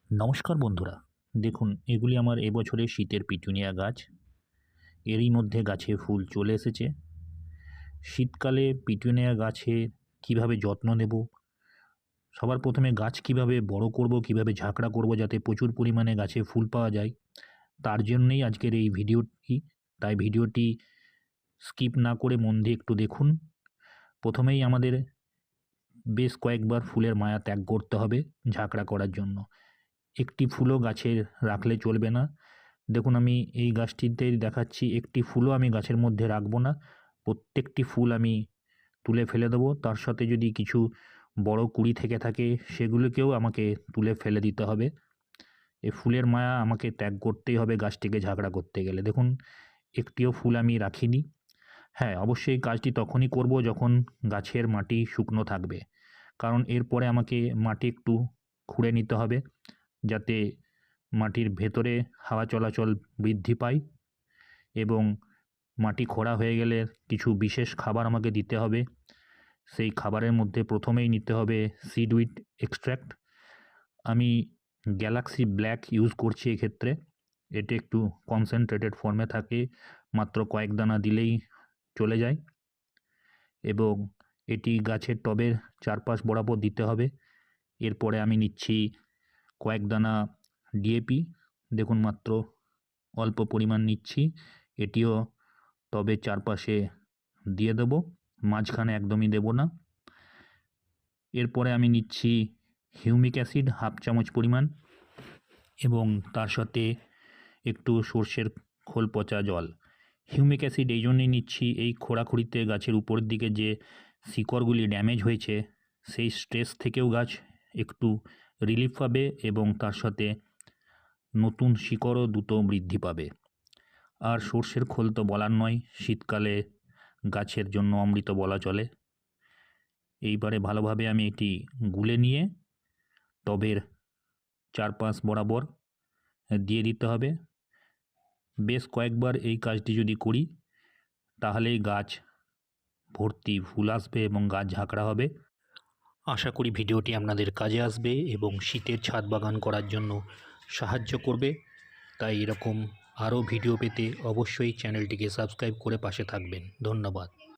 নমস্কার বন্ধুরা, দেখুন এগুলি আমার এবছরের শীতের পিটুনিয়া গাছ। এরই মধ্যে গাছে ফুল চলে এসেছে। শীতকালে পিটুনিয়া গাছের কিভাবে যত্ন নেব, সবার প্রথমে গাছ কিভাবে বড় করব, কিভাবে ঝাঁকড়া করব যাতে প্রচুর পরিমাণে গাছে ফুল পাওয়া যায়, তার জন্যই আজকের এই ভিডিওটি। তাই ভিডিওটি স্কিপ না করে মন দিয়ে একটু দেখুন। প্রথমেই আমাদের বেশ কয়েকবার ফুলের মায়া ত্যাগ করতে হবে ঝাঁকড়া করার জন্য। একটি ফুলও গাছে রাখলে চলবে না। দেখুন আমি এই গাছটিতে দেখাচ্ছি, একটি ফুলও আমি গাছের মধ্যে রাখবো না, প্রত্যেকটি ফুল আমি তুলে ফেলে দেবো। তার সাথে যদি কিছু বড় কুঁড়ি থেকে থাকে সেগুলোকেও আমাকে তুলে ফেলে দিতে হবে। এই ফুলের মায়া আমাকে ত্যাগ করতেই হবে গাছটিকে ঝাঁকড়া করতে গেলে। দেখুন একটিও ফুল আমি রাখিনি। হ্যাঁ, অবশ্যই কাজটি তখনই করব যখন গাছের মাটি শুকনো থাকবে, কারণ এরপরে আমাকে মাটি একটু খুঁড়ে নিতে হবে যাতে মাটির ভেতরে হাওয়া চলাচল বৃদ্ধি পায়, এবং মাটি খোঁড়া হয়ে গেলে কিছু বিশেষ খাবার আমাকে দিতে হবে। সেই খাবারের মধ্যে প্রথমেই নিতে হবে সিডউইড এক্সট্র্যাক্ট। আমি গ্যালাক্সি ব্ল্যাক ইউজ করছি এক্ষেত্রে। এটি একটু কনসেন্ট্রেটেড ফর্মে থাকে, মাত্র কয়েক দানা দিলেই চলে যায়, এবং এটি গাছের টবের চারপাশ বরাবর দিতে হবে। এরপরে আমি নিচ্ছি কয়েক দানা ডিএপি। দেখুন মাত্র অল্প পরিমাণ নিচ্ছি, এটিও টবের চারপাশে দিয়ে দেব, মাঝখানে একদমই দেব না। এরপরে আমি নিচ্ছি হিউমিক অ্যাসিড হাফ চামচ পরিমাণ, এবং তার সাথে একটু সর্ষের খোল পচা জল। হিউমিক অ্যাসিড এই জন্যই নিচ্ছি, এই খোঁড়াখুড়িতে গাছের উপরের দিকে যে শিকড়গুলি ড্যামেজ হয়েছে সেই স্ট্রেস থেকেও গাছ একটু রিলিফ পাবে, এবং তার সাথে নতুন শিকড়ও দ্রুত বৃদ্ধি পাবে। আর সর্ষের খোল তো বলার নয়, শীতকালে গাছের জন্য অমৃত বলা চলে। এইবারে ভালোভাবে আমি এটি গুলে নিয়ে টবের চারপাশ বরাবর দিয়ে দিতে হবে। বেশ কয়েকবার এই কাজটি যদি করি তাহলেই গাছ ভর্তি ফুল আসবে এবং গাছ ঝাঁকড়া হবে। আশা করি ভিডিওটি আপনাদের কাজে আসবে এবং শীতের ছাদ বাগান করার জন্য সাহায্য করবে। তাই এরকম আরও ভিডিও পেতে অবশ্যই চ্যানেলটিকে সাবস্ক্রাইব করে পাশে থাকবেন। ধন্যবাদ।